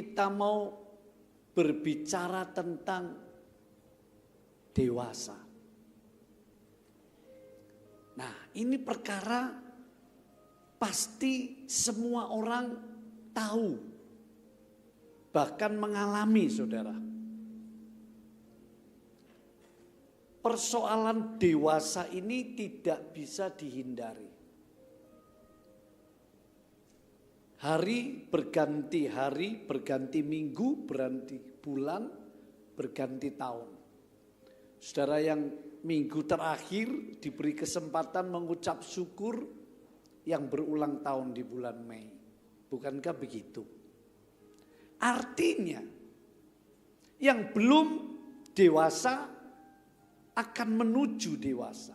kita mau berbicara tentang dewasa. Nah, ini perkara pasti semua orang tahu, bahkan mengalami, saudara. Persoalan dewasa ini tidak bisa dihindari. Hari, berganti minggu, berganti bulan, berganti tahun. Saudara yang minggu terakhir diberi kesempatan mengucap syukur yang berulang tahun di bulan Mei. Bukankah begitu? Artinya yang belum dewasa akan menuju dewasa.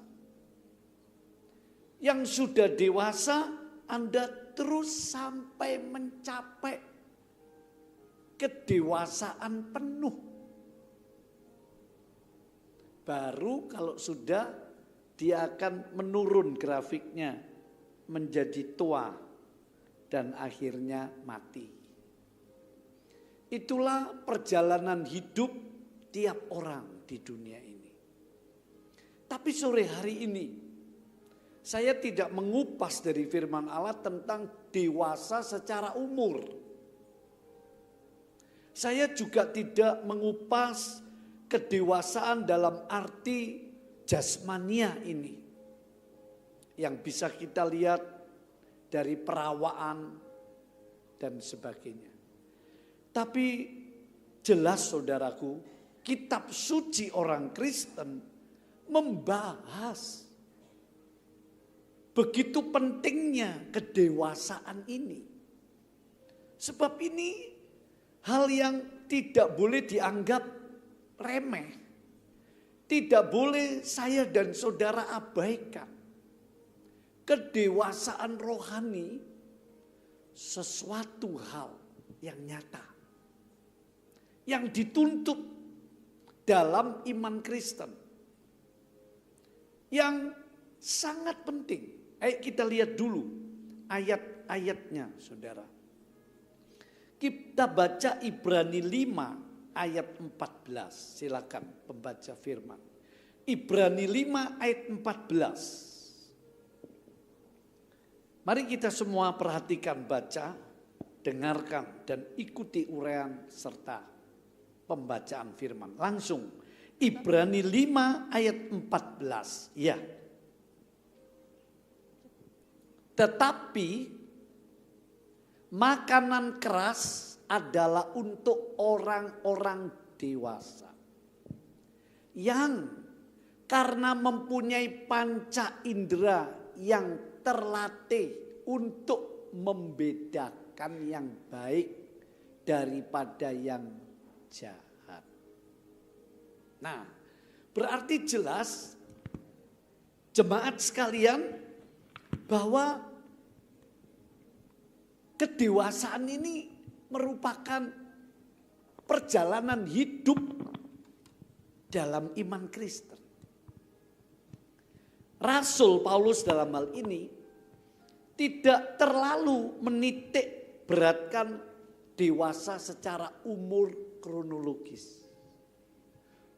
Yang sudah dewasa Anda terus sampai mencapai kedewasaan penuh. Baru kalau sudah dia akan menurun grafiknya menjadi tua dan akhirnya mati. Itulah perjalanan hidup tiap orang di dunia ini. Tapi sore hari ini saya tidak mengupas dari firman Allah tentang dewasa secara umur. Saya juga tidak mengupas kedewasaan dalam arti jasmania ini. Yang bisa kita lihat dari perawaan dan sebagainya. Tapi jelas saudaraku, kitab suci orang Kristen membahas begitu pentingnya kedewasaan ini. Sebab ini hal yang tidak boleh dianggap remeh. Tidak boleh saya dan saudara abaikan. Kedewasaan rohani sesuatu hal yang nyata. Yang dituntut dalam iman Kristen. Yang sangat penting. Ayo kita lihat dulu ayat-ayatnya saudara. Kita baca Ibrani 5 ayat 14. Silakan pembaca firman. Ibrani 5 ayat 14. Mari kita semua perhatikan, baca, dengarkan dan ikuti uraian serta pembacaan firman. Langsung Ibrani 5 ayat 14. Ya. Tetapi makanan keras adalah untuk orang-orang dewasa yang karena mempunyai panca indera yang terlatih untuk membedakan yang baik daripada yang jahat. Nah, berarti jelas jemaat sekalian bahwa kedewasaan ini merupakan perjalanan hidup dalam iman Kristen. Rasul Paulus dalam hal ini tidak terlalu menitik beratkan dewasa secara umur kronologis.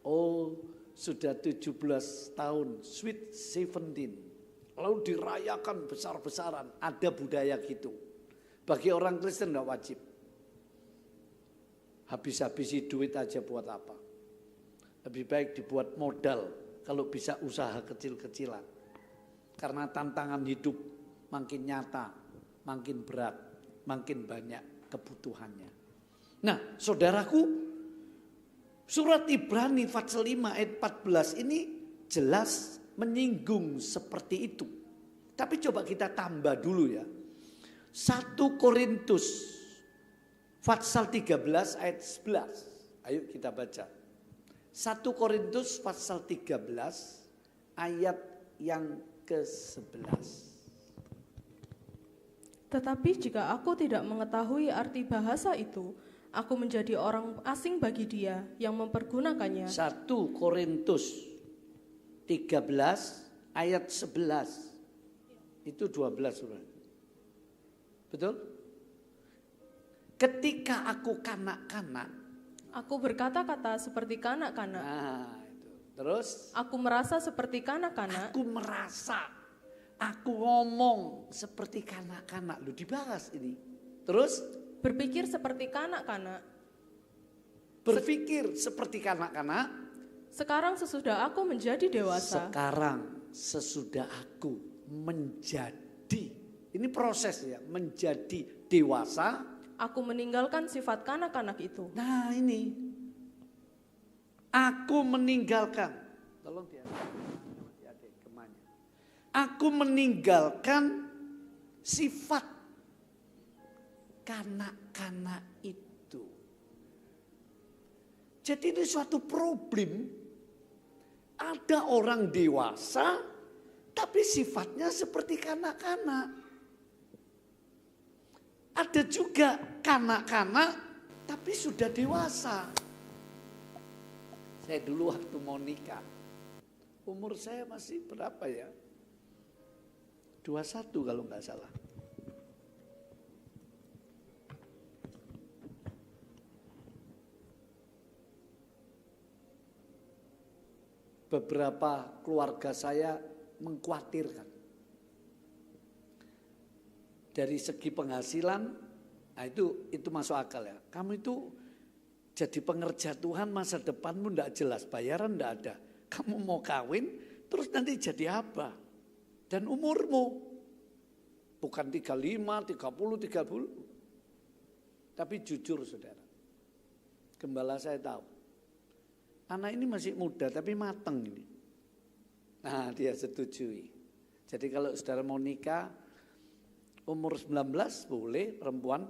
Oh, sudah 17 tahun, sweet 17. Lalu dirayakan besar-besaran, ada budaya gitu. Bagi orang Kristen tidak wajib. Habis-habisi duit aja buat apa? Lebih baik dibuat modal kalau bisa usaha kecil-kecilan. Karena tantangan hidup makin nyata, makin berat, makin banyak kebutuhannya. Nah, saudaraku, surat Ibrani pasal 5 ayat 14 ini jelas menyinggung seperti itu. Tapi coba kita tambah dulu ya. 1 Korintus pasal 13 ayat 11. Ayo kita baca. 1 Korintus pasal 13 ayat yang ke-11. Tetapi jika aku tidak mengetahui arti bahasa itu, aku menjadi orang asing bagi dia yang mempergunakannya. 1 Korintus 13 ayat 11. Itu 12 sudah. Betul? ketika aku kanak-kanak. Aku berkata-kata seperti kanak-kanak. Nah, itu. Terus? Aku merasa seperti kanak-kanak. Aku merasa, aku ngomong seperti kanak-kanak. Lu dibahas ini. Terus? Berpikir seperti kanak-kanak. Berpikir seperti kanak-kanak. Sekarang sesudah aku menjadi dewasa. Sekarang sesudah aku menjadi. Ini proses ya, menjadi dewasa. Aku meninggalkan sifat kanak-kanak itu. Nah ini, aku meninggalkan, tolong dia, kemana? Aku meninggalkan sifat kanak-kanak itu. Jadi ini suatu problem, ada orang dewasa, tapi sifatnya seperti kanak-kanak. Ada juga kanak-kanak tapi sudah dewasa. Saya dulu waktu mau nikah, umur saya masih berapa ya? 21 kalau nggak salah. Beberapa keluarga saya mengkhawatirkan. Dari segi penghasilan, nah itu masuk akal ya. Kamu itu jadi pengerja Tuhan, masa depanmu enggak jelas, bayaran enggak ada. Kamu mau kawin, terus nanti jadi apa? Dan umurmu bukan 35, 30. Tapi jujur saudara, gembala saya tahu. Anak ini masih muda tapi mateng ini. Nah dia setujui. Jadi kalau saudara mau nikah, umur 19 boleh perempuan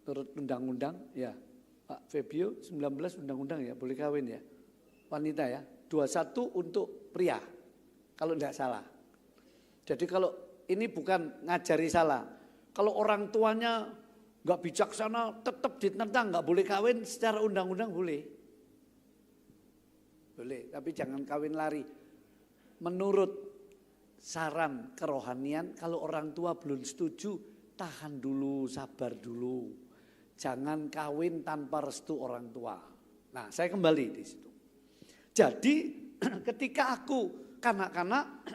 turut undang-undang ya. Pak Febio 19 undang-undang ya boleh kawin ya. Wanita ya. 21 untuk pria kalau tidak salah. Jadi kalau ini bukan ngajari salah. Kalau orang tuanya nggak bijaksana tetap ditentang nggak boleh kawin secara undang-undang boleh. Boleh tapi jangan kawin lari. Menurut saran kerohanian, kalau orang tua belum setuju, tahan dulu, sabar dulu. Jangan kawin tanpa restu orang tua. Nah, saya kembali di situ. Jadi, ketika aku kanak-kanak,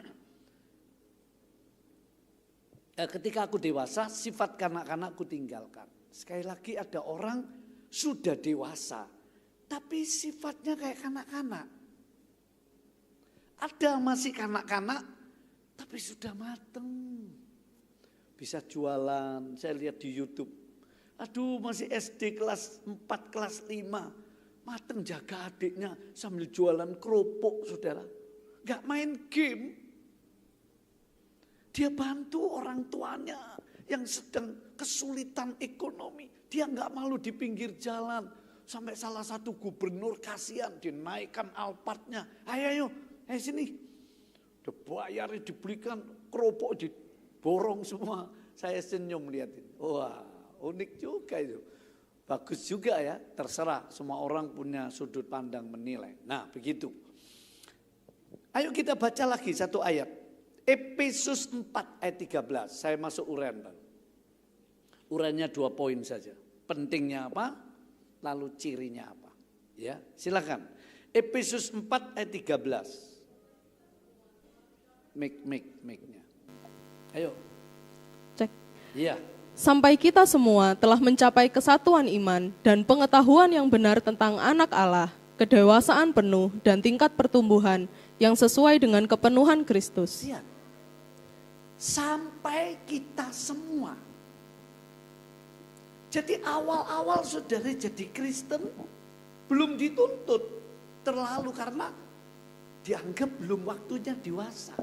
ketika aku dewasa, sifat kanak-kanak aku tinggalkan. Sekali lagi ada orang sudah dewasa, tapi sifatnya kayak kanak-kanak. Ada masih kanak-kanak, tapi sudah mateng. Bisa jualan, saya lihat di YouTube. Aduh masih SD kelas 4, kelas 5. Mateng jaga adiknya sambil jualan kerupuk saudara. Gak main game. Dia bantu orang tuanya yang sedang kesulitan ekonomi. Dia gak malu di pinggir jalan. Sampai salah satu gubernur kasihan dinaikkan Alphardnya. Ayo sini. Dibayar, dibelikan keropok, diborong semua. Saya senyum lihatin. Wah, unik juga itu. Bagus juga ya, terserah. Semua orang punya sudut pandang menilai. Nah, begitu. Ayo kita baca lagi satu ayat. Efesus 4 ayat 13. Saya masuk uraian. Uraiannya 2 poin saja. Pentingnya apa? Lalu cirinya apa? Ya, silakan. Efesus 4 ayat 13. Mic-nya. Ayo. Cek. Iya. Sampai kita semua telah mencapai kesatuan iman dan pengetahuan yang benar tentang anak Allah, kedewasaan penuh dan tingkat pertumbuhan yang sesuai dengan kepenuhan Kristus. Lihat. Sampai kita semua. Jadi awal-awal saudara jadi Kristen belum dituntut terlalu karena dianggap belum waktunya dewasa.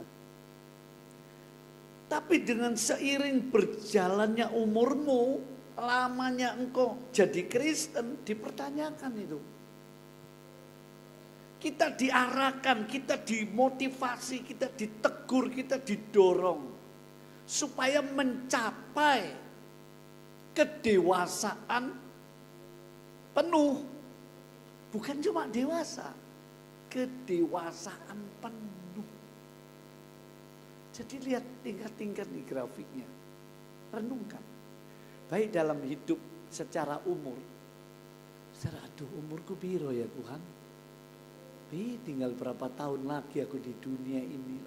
Tapi dengan seiring berjalannya umurmu, lamanya engkau jadi Kristen, dipertanyakan itu. Kita diarahkan, kita dimotivasi, kita ditegur, kita didorong. Supaya mencapai kedewasaan penuh. Bukan cuma dewasa, kedewasaan penuh. Jadi lihat tingkat-tingkat nih grafiknya. Renungkan. Baik dalam hidup secara umur. Saudara, aduh umurku piro ya Tuhan? Tinggal berapa tahun lagi aku di dunia ini.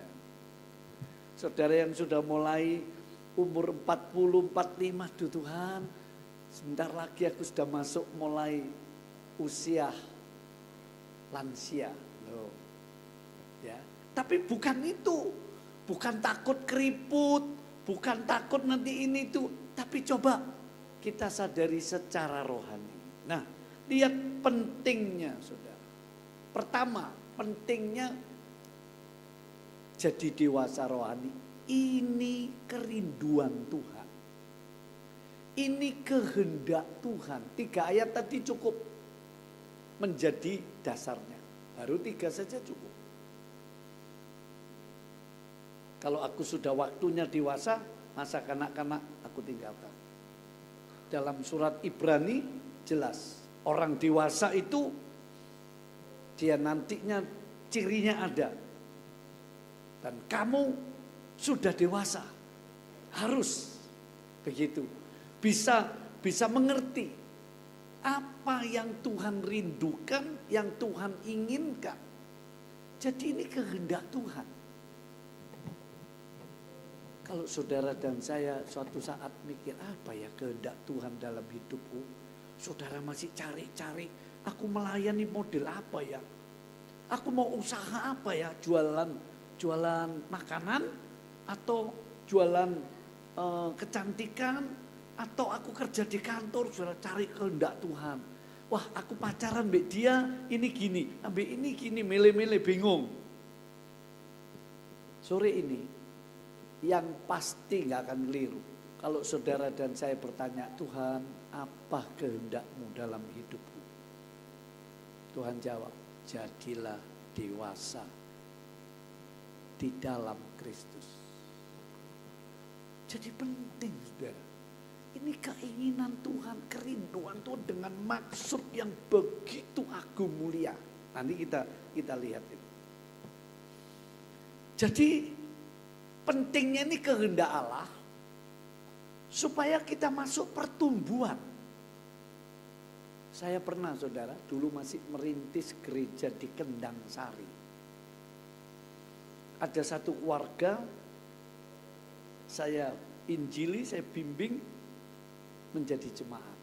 Saudara yang sudah mulai umur 40, 45, aduh Tuhan, sebentar lagi aku sudah masuk mulai usia lansia. Loh. Ya. Tapi bukan itu, bukan takut keriput, bukan takut nanti ini itu, tapi coba kita sadari secara rohani. Nah, lihat pentingnya saudara. Pertama, pentingnya jadi dewasa rohani. Ini kerinduan Tuhan. Ini kehendak Tuhan. 3 ayat tadi cukup menjadi dasarnya. Baru 3 saja cukup. Kalau aku sudah waktunya dewasa, masa kanak-kanak aku tinggalkan. Dalam surat Ibrani jelas. Orang dewasa itu dia nantinya cirinya ada. Dan kamu sudah dewasa. Harus begitu. Bisa mengerti apa yang Tuhan rindukan, yang Tuhan inginkan. Jadi ini kehendak Tuhan. Kalau saudara dan saya suatu saat mikir apa ya kehendak Tuhan dalam hidupku. Saudara masih cari-cari. Aku melayani model apa ya? Aku mau usaha apa ya? Jualan makanan atau jualan kecantikan atau aku kerja di kantor, saudara cari kehendak Tuhan. Wah, aku pacaran mbak dia ini gini, mbak ini gini, mele-mele bingung. Sore ini yang pasti nggak akan keliru. Kalau saudara dan saya bertanya, Tuhan, apa kehendak-Mu dalam hidupku? Tuhan jawab, jadilah dewasa di dalam Kristus. Jadi penting, saudara. Ini keinginan Tuhan, kerinduan Tuhan dengan maksud yang begitu agung mulia. Nanti kita lihat itu. Jadi pentingnya ini kehendak Allah supaya kita masuk pertumbuhan. Saya pernah saudara dulu masih merintis gereja di Kendang Sari. Ada satu keluarga saya injili, saya bimbing menjadi jemaat.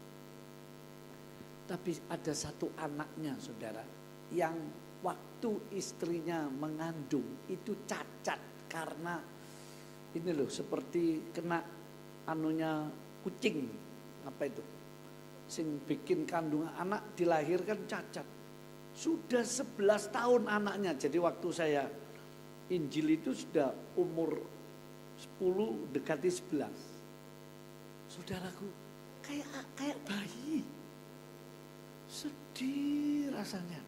Tapi ada satu anaknya saudara yang waktu istrinya mengandung itu cacat karena ini loh seperti kena anunya kucing, apa itu? Sing bikin kandungan anak dilahirkan cacat. Sudah 11 tahun anaknya. Jadi waktu saya Injil itu sudah umur 10 dekati 11. Saudaraku, kayak bayi. Sedih rasanya.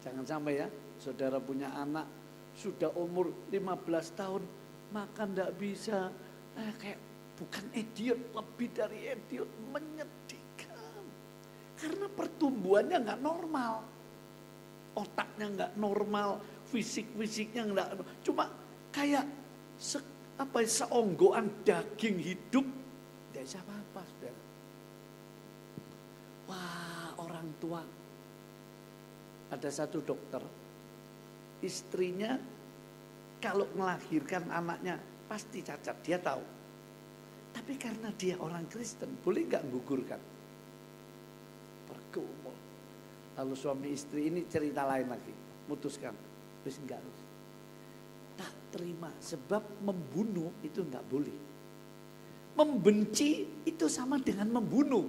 Jangan sampai ya, saudara punya anak sudah umur 15 tahun makan tidak bisa, kayak bukan idiot, lebih dari idiot, menyedihkan. Karena pertumbuhannya nggak normal, otaknya nggak normal, fisiknya nggak, cuma kayak seonggoan daging hidup, tidak bisa apa-apa, saudara. Wah, orang tua, ada satu dokter, istrinya kalau melahirkan anaknya pasti cacat, dia tahu. Tapi karena dia orang Kristen, boleh nggak menggugurkan? Bergumul. Lalu suami istri ini cerita lain lagi, memutuskan, terus enggak harus. Tak terima, sebab membunuh itu enggak boleh. Membenci itu sama dengan membunuh.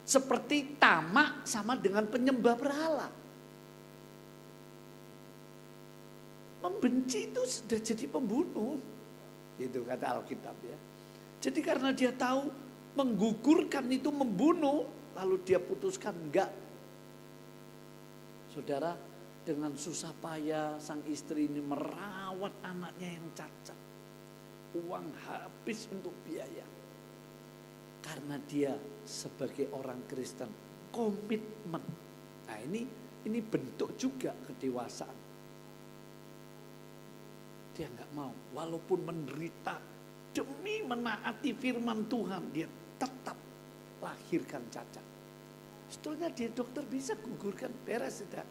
Seperti tamak sama dengan penyembah berhala. Membenci itu sudah jadi pembunuh. Itu kata Alkitab ya. Jadi karena dia tahu menggugurkan itu membunuh, lalu dia putuskan enggak. Saudara, dengan susah payah sang istri ini merawat anaknya yang cacat. Uang habis untuk biaya. Karena dia sebagai orang Kristen komitmen. Nah ini bentuk juga kedewasaan. Dia nggak mau, walaupun menderita demi menaati firman Tuhan, dia tetap lahirkan cacat. Sebetulnya dia dokter bisa gugurkan, beres sudah.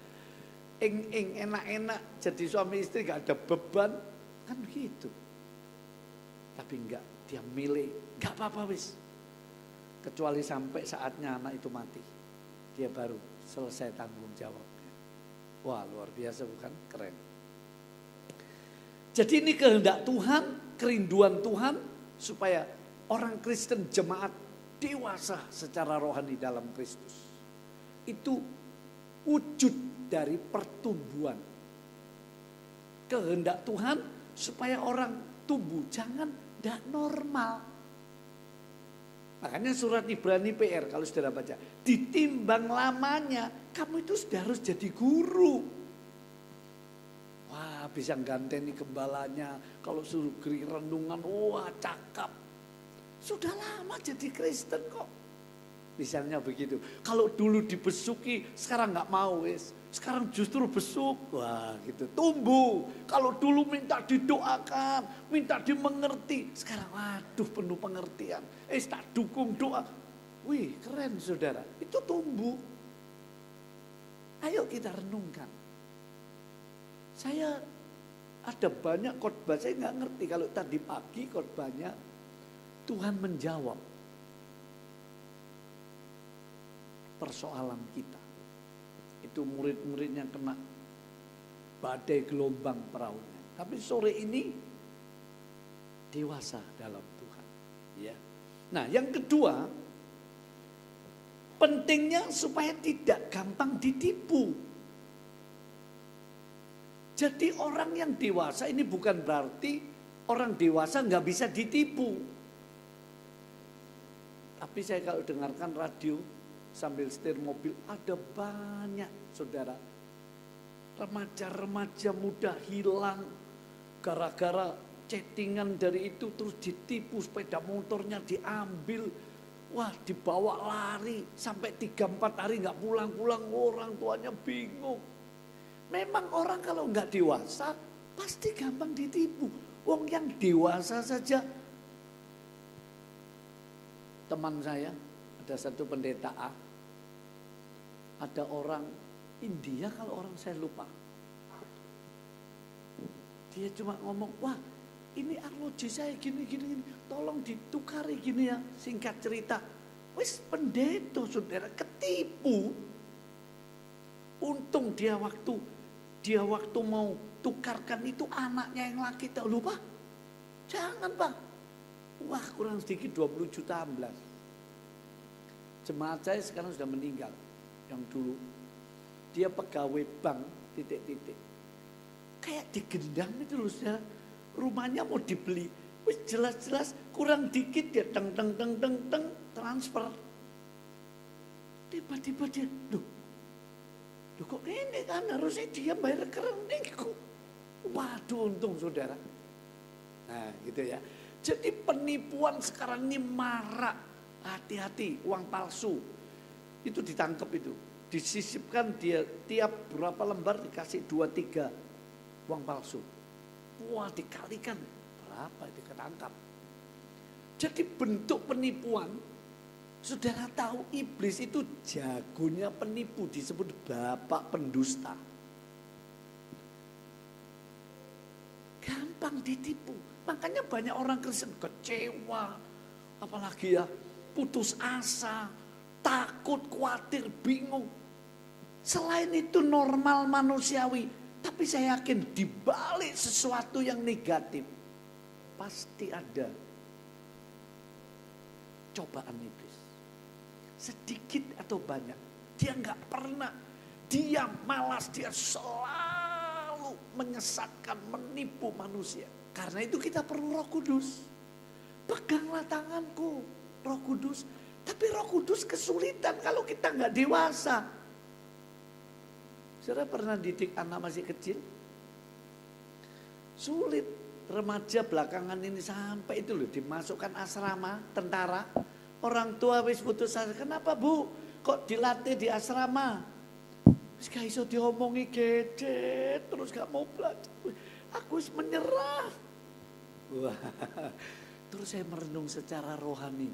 Enak-enak jadi suami istri gak ada beban, kan begitu. Tapi enggak, dia milih, gak apa-apa wis. Kecuali sampai saatnya anak itu mati, dia baru selesai tanggung jawabnya. Wah, luar biasa bukan? Keren. Jadi ini kehendak Tuhan, kerinduan Tuhan supaya orang Kristen jemaat dewasa secara rohani dalam Kristus. Itu wujud dari pertumbuhan. Kehendak Tuhan supaya orang tumbuh, jangan tidak normal. Makanya surat Ibrani PR kalau saudara baca, ditimbang lamanya kamu itu sudah harus jadi guru. Wah, bisa ganteni gembalanya, kalau suruh renungan, wah cakap. Sudah lama jadi Kristen kok. Misalnya begitu. Kalau dulu dibesuki, sekarang nggak mau wis. Sekarang justru besuk, wah gitu. Tumbuh. Kalau dulu minta didoakan, minta dimengerti, sekarang waduh penuh pengertian. Tak dukung doa. Wih keren saudara, itu tumbuh. Ayo kita renungkan. Saya ada banyak khotbah, saya nggak ngerti kalau tadi pagi khotbahnya Tuhan menjawab persoalan kita. Itu murid-muridnya kena badai gelombang perahunya. Tapi sore ini dewasa dalam Tuhan. Ya. Nah yang kedua, pentingnya supaya tidak gampang ditipu. Jadi orang yang dewasa ini bukan berarti orang dewasa nggak bisa ditipu. Tapi saya kalau dengarkan radio sambil setir mobil, ada banyak saudara remaja-remaja muda hilang gara-gara chattingan dari itu, terus ditipu, sepeda motornya diambil, wah dibawa lari sampai 3-4 hari nggak pulang-pulang, orang tuanya bingung. Memang orang kalau nggak dewasa pasti gampang ditipu. Wong yang dewasa saja, teman saya ada satu pendeta A, ada orang India kalau orang saya lupa. Dia cuma ngomong, wah ini arloji saya gini, tolong ditukari gini ya, singkat cerita. Wis pendeta saudara ketipu. Untung dia waktu mau tukarkan itu anaknya yang laki, tak lupa. Jangan Pak. Wah kurang sedikit 20 juta amblas. Jemaat saya sekarang sudah meninggal. Yang dulu dia pegawai bank titik-titik. Kayak digendam itu loh saudara. Rumahnya mau dibeli. Wih jelas-jelas kurang dikit dia teng transfer. Tiba-tiba dia, loh kok ini kan harusnya dia bayar rekening kok. Waduh untung saudara. Nah gitu ya. Jadi penipuan sekarang ini marak. Hati-hati uang palsu. Itu ditangkap itu. Disisipkan dia tiap berapa lembar dikasih 2-3 uang palsu. Wah dikalikan berapa itu ketangkap. Jadi bentuk penipuan, saudara tahu iblis itu jagonya penipu, disebut bapak pendusta. Gampang ditipu. Makanya banyak orang Kristen kecewa, apalagi ya putus asa, takut, khawatir, bingung. Selain itu normal manusiawi, tapi saya yakin di balik sesuatu yang negatif pasti ada cobaan iblis. Sedikit atau banyak, dia nggak pernah diam, malas, dia selalu menyesatkan, menipu manusia. Karena itu kita perlu Roh Kudus. Peganglah tanganku, Roh Kudus. Tapi Roh Kudus kesulitan kalau kita nggak dewasa. Saudara pernah didik anak masih kecil? Sulit. Remaja belakangan ini sampai itu loh dimasukkan asrama tentara. Orang tua wis putus asa. Kenapa Bu? Kok dilatih di asrama? Wis gak iso diomongi gede, terus gak mau belajar. Aku wis menyerah. Wah, Terus saya merenung secara rohani.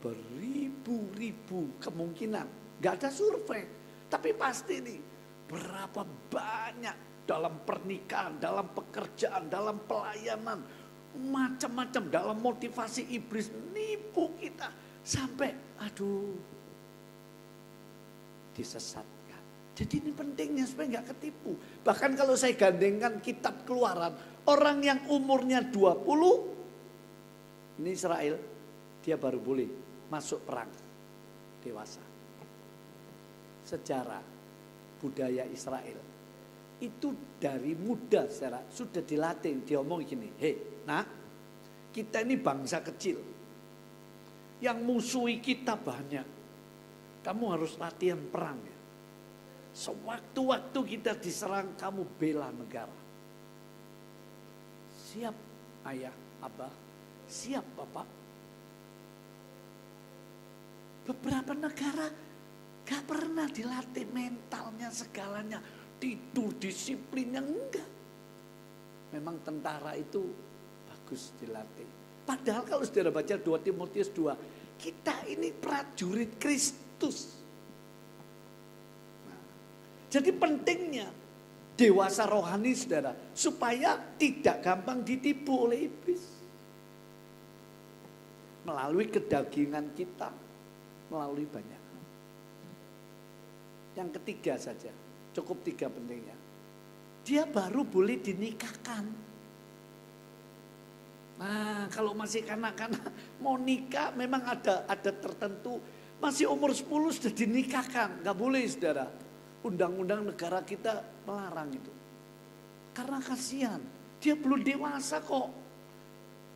Beribu-ribu kemungkinan. Gak ada survei. Tapi pasti nih, berapa banyak dalam pernikahan, dalam pekerjaan, dalam pelayanan, macam-macam dalam motivasi iblis nipu kita. Sampai disesatkan. Jadi ini pentingnya supaya nggak ketipu. Bahkan kalau saya gandengkan kitab Keluaran, orang yang umurnya 20, ini Israel, dia baru boleh masuk perang dewasa. Sejarah budaya Israel itu dari muda sudah dilatih. Dia ngomong gini, hei nak, kita ini bangsa kecil, yang musuhi kita banyak. Kamu harus latihan perang ya. Sewaktu-waktu kita diserang, kamu bela negara. Siap ayah, abah, siap bapak. Beberapa negara gak pernah dilatih mentalnya segalanya. Tidur disiplinnya enggak. Memang tentara itu bagus dilatih. Padahal kalau saudara baca 2 Timotius 2, kita ini prajurit Kristus. Nah, jadi pentingnya dewasa rohani saudara, supaya tidak gampang ditipu oleh iblis. Melalui kedagingan kita, melalui banyak hal. Yang ketiga saja, cukup 3 pentingnya. Dia baru boleh dinikahkan. Nah, kalau masih kanak-kanak mau nikah memang ada tertentu, masih umur 10 sudah dinikahkan, nggak boleh saudara. Undang-undang negara kita melarang itu. Karena kasihan, dia belum dewasa kok.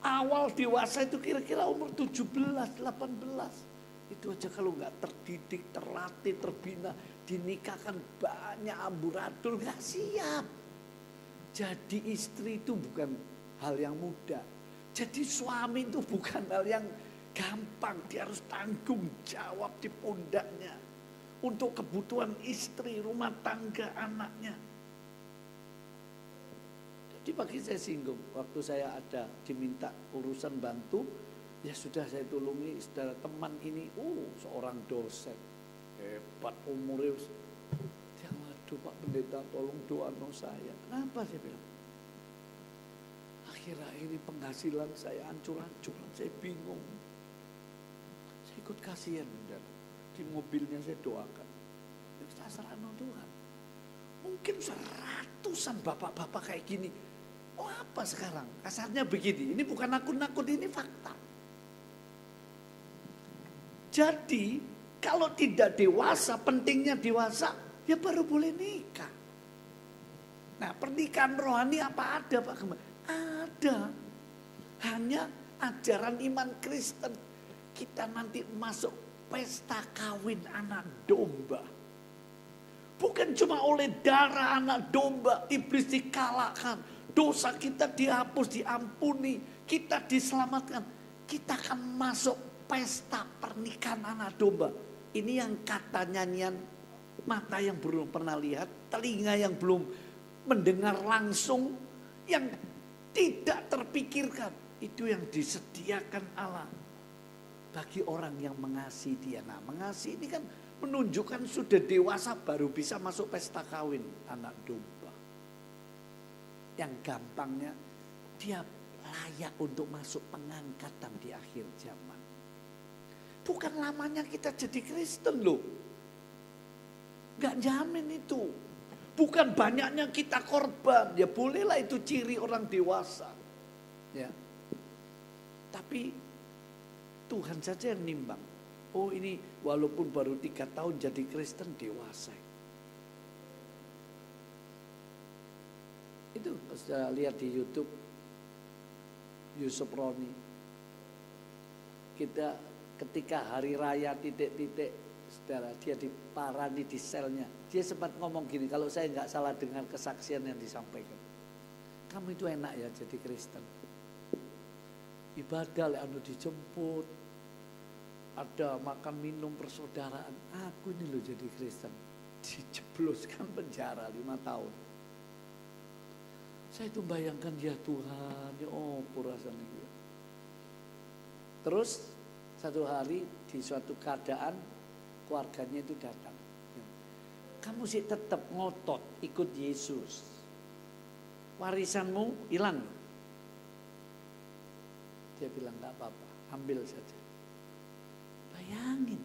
Awal dewasa itu kira-kira umur 17, 18. Itu aja kalau nggak terdidik, terlatih, terbina, dinikahkan banyak amburadul, nggak siap. Jadi istri itu bukan hal yang mudah. Jadi suami itu bukan hal yang gampang. Dia harus tanggung jawab di pundaknya. Untuk kebutuhan istri, rumah tangga, anaknya. Jadi pagi saya singgung. Waktu saya ada diminta urusan bantu. Ya sudah saya tolongi saudara teman ini. Seorang dosen. Hebat umurnya. Dia waduh Pak Pendeta tolong doa saya. Kenapa saya bilang? Akhirnya ini penghasilan saya hancur-hancuran, saya bingung. Saya ikut kasihan, di mobilnya saya doakan. Kita serahkan Tuhan. Mungkin 100-an bapak-bapak kayak gini. Oh apa sekarang? Kasarnya begini, ini bukan nakut-nakut, ini fakta. Jadi kalau tidak dewasa, pentingnya dewasa, ya baru boleh nikah. Nah pernikahan rohani apa ada Pak Gembala? Ada, hanya ajaran iman Kristen. Kita nanti masuk pesta kawin anak domba. Bukan cuma oleh darah anak domba iblis dikalahkan, dosa kita dihapus, diampuni, kita diselamatkan. Kita akan masuk pesta pernikahan anak domba. Ini yang kata nyanyian, mata yang belum pernah lihat, telinga yang belum mendengar langsung, yang tidak terpikirkan. Itu yang disediakan Allah bagi orang yang mengasihi dia. Nah mengasihi ini kan menunjukkan sudah dewasa baru bisa masuk pesta kawin anak domba. Yang gampangnya dia layak untuk masuk pengangkatan di akhir zaman. Bukan lamanya kita jadi Kristen loh. Gak jamin itu. Bukan banyaknya kita korban, ya bolehlah itu ciri orang dewasa. Ya. Tapi Tuhan saja yang nimbang. Oh ini walaupun baru 3 tahun jadi Kristen dewasa. Itu saya lihat di YouTube Yusuf Roni. Kita ketika hari raya titik-titik. Saudara, dia diparani di selnya. Dia sempat ngomong gini, kalau saya nggak salah dengar kesaksian yang disampaikan. Kamu itu enak ya jadi Kristen. Ibadah, dijemput. Ada makan minum persaudaraan. Aku ini loh jadi Kristen. Dijebloskan penjara 5 tahun. Saya itu bayangkan ya Tuhan, ya oh rasanya. Terus satu hari di suatu keadaan keluarganya itu datang. Kamu sih tetap ngotot ikut Yesus. Warisanmu hilang. Dia bilang enggak apa-apa, ambil saja. Bayangin.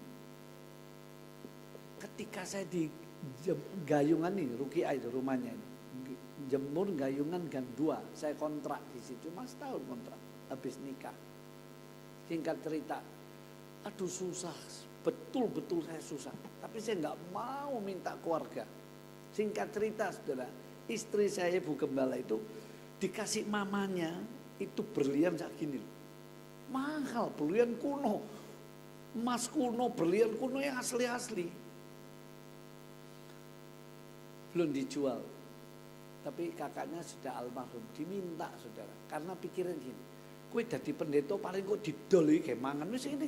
Ketika saya di Gayungan nih, Rukiah itu rumahnya ini. Jemur Gayungan Gang 2, saya kontrak di situ, cuma setahun kontrak, habis nikah. Singkat cerita, aduh susah, betul-betul saya susah. Tapi saya nggak mau minta keluarga. Singkat cerita saudara, istri saya Ibu Gembala itu dikasih mamanya itu berlian kayak gini. Mahal, berlian kuno. Emas kuno, berlian kuno yang asli-asli. Belum dijual. Tapi kakaknya sudah almarhum, diminta saudara. Karena pikiran gini, kue dadi pendeta paling kok didol iki mangan wis gini.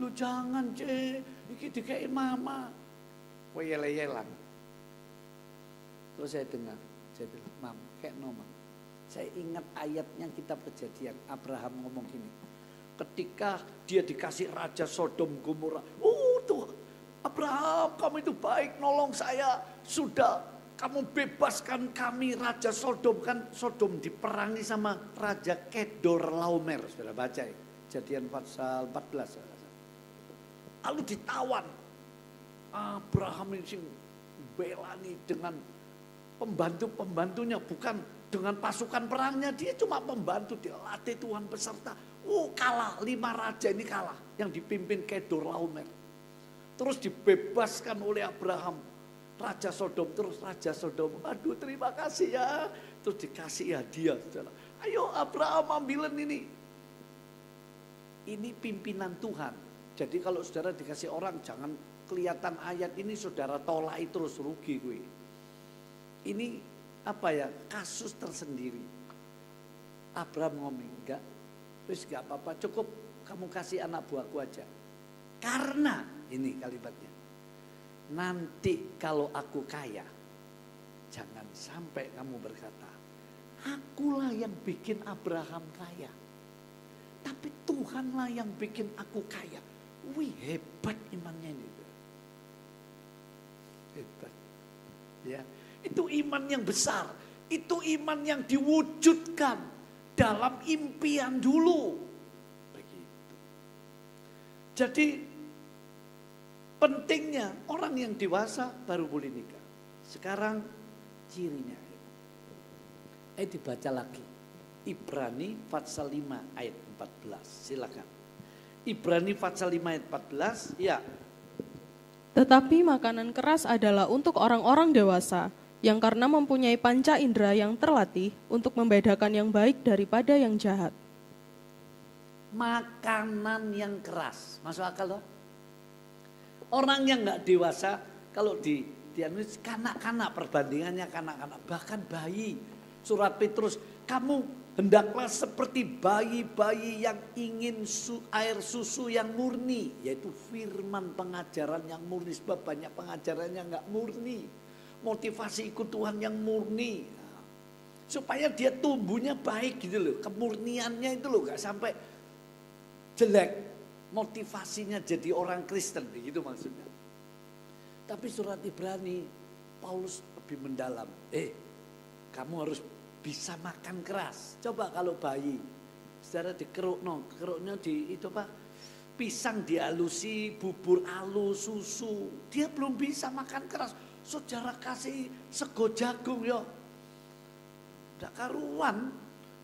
Lu jangan iki dikei mama. Kowe yel-yelan. Terus saya dengar, saya bilang, "Mam, kayak nomor." Saya ingat ayatnya kitab Kejadian, Abraham ngomong gini. Ketika dia dikasih raja Sodom Gomora, tuh Abraham, kamu itu baik nolong saya, sudah kamu bebaskan kami Raja Sodom. Kan Sodom diperangi sama Raja Kedor Laomer. Sudah baca ya, Kejadian pasal 14. Lalu ditawan. Abraham ini belani dengan pembantu-pembantunya. Bukan dengan pasukan perangnya. Dia cuma pembantu, dia latih Tuhan beserta. Kalah, 5 raja ini kalah. Yang dipimpin Kedor Laomer. Terus dibebaskan oleh Abraham. Raja Sodom, terus Raja Sodom, aduh terima kasih ya. Terus dikasih hadiah. Ayo Abraham ambilin ini. Ini pimpinan Tuhan. Jadi kalau saudara dikasih orang, jangan kelihatan ayat ini saudara tolak terus, rugi gue. Ini apa ya, kasus tersendiri. Abraham ngomong, enggak, terus enggak apa-apa, cukup kamu kasih anak buahku aja. Karena, ini kalimatnya, nanti kalau aku kaya, jangan sampai kamu berkata, akulah yang bikin Abraham kaya. Tapi Tuhanlah yang bikin aku kaya. Wih, hebat imannya ini. Hebat. Ya, itu iman yang besar. Itu iman yang diwujudkan dalam impian dulu. Begitu. Jadi pentingnya orang yang dewasa baru boleh nikah. Sekarang cirinya. Dibaca lagi. Ibrani pasal 5 ayat 14. Silakan. Ibrani pasal 5 ayat 14. Ya. Tetapi makanan keras adalah untuk orang-orang dewasa yang karena mempunyai panca indera yang terlatih untuk membedakan yang baik daripada yang jahat. Makanan yang keras. Masuk akal loh? Orang yang nggak dewasa, kalau di kanak-kanak, perbandingannya kanak-kanak, bahkan bayi. Surat Petrus, kamu hendaklah seperti bayi-bayi yang ingin air susu yang murni, yaitu firman pengajaran yang murni. Sebab banyak pengajarannya nggak murni. Motivasi ikut Tuhan yang murni. Supaya dia tumbuhnya baik gitu loh. Kemurniannya itu loh, nggak sampai jelek. Motivasinya jadi orang Kristen, begitu maksudnya. Tapi surat Ibrani, Paulus lebih mendalam. Kamu harus bisa makan keras. Coba kalau bayi, saudara keruknya di itu apa? Pisang dihalusi, bubur halus, susu. Dia belum bisa makan keras. Saudara kasih sego jagung ya. Tidak karuan.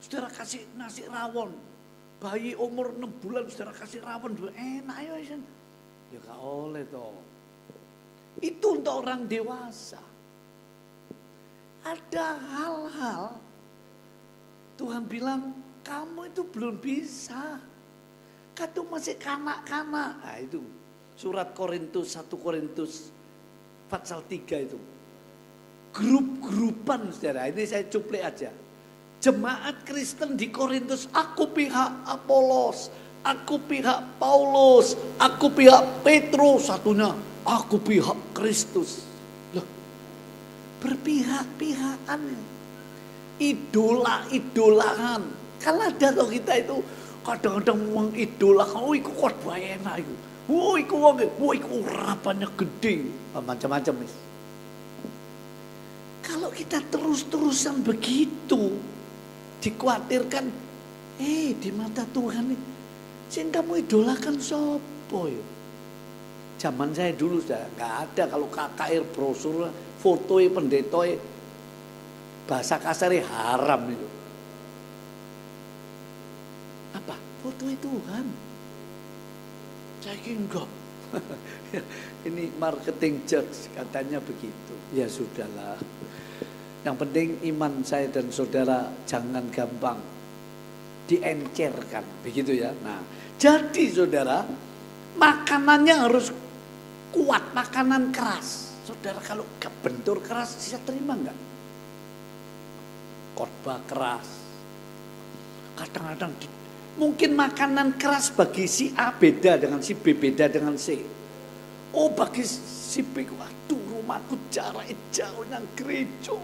Saudara kasih nasi rawon. Bayi umur 6 bulan saudara kasih rawon, enak ya. Ya gak oleh toh. Itu untuk orang dewasa. Ada hal-hal Tuhan bilang kamu itu belum bisa. Kamu masih kanak-kanak. Nah itu surat Korintus 1 Korintus pasal 3 itu. Grup-grupan saudara. Ini saya cuplik aja. Jemaat Kristen di Korintus, aku pihak Apolos, aku pihak Paulus, aku pihak Petrus, satunya aku pihak Kristus. Loh, berpihak-pihakan, idola-idolahan. Kan ada loh kita itu, kadang-kadang mengidolakan, oh iku khotbah enak iku. Oh iku wong, oh iku urapannya gede, macam-macam wis. Kalau kita terus-terusan begitu, dikhawatirkan, di mata Tuhan nih, sing kamu idolakan sopo ya? Zaman saya dulu sudah nggak ada kalau KKR brosur, fotonya pendetoy, bahasa kasarnya haram itu. Apa? Foto Tuhan. Saya kira enggak. Ini marketing jokes katanya begitu. Ya sudahlah. Yang penting iman saya dan saudara jangan gampang diencerkan. Begitu ya. Nah, jadi saudara, makanannya harus kuat, makanan keras. Saudara kalau bentur keras bisa terima enggak? Khotbah keras. Kadang-kadang mungkin makanan keras bagi si A beda dengan si B, beda dengan C. Oh bagi si B, waduh rumahku jarak jauh nang gereja.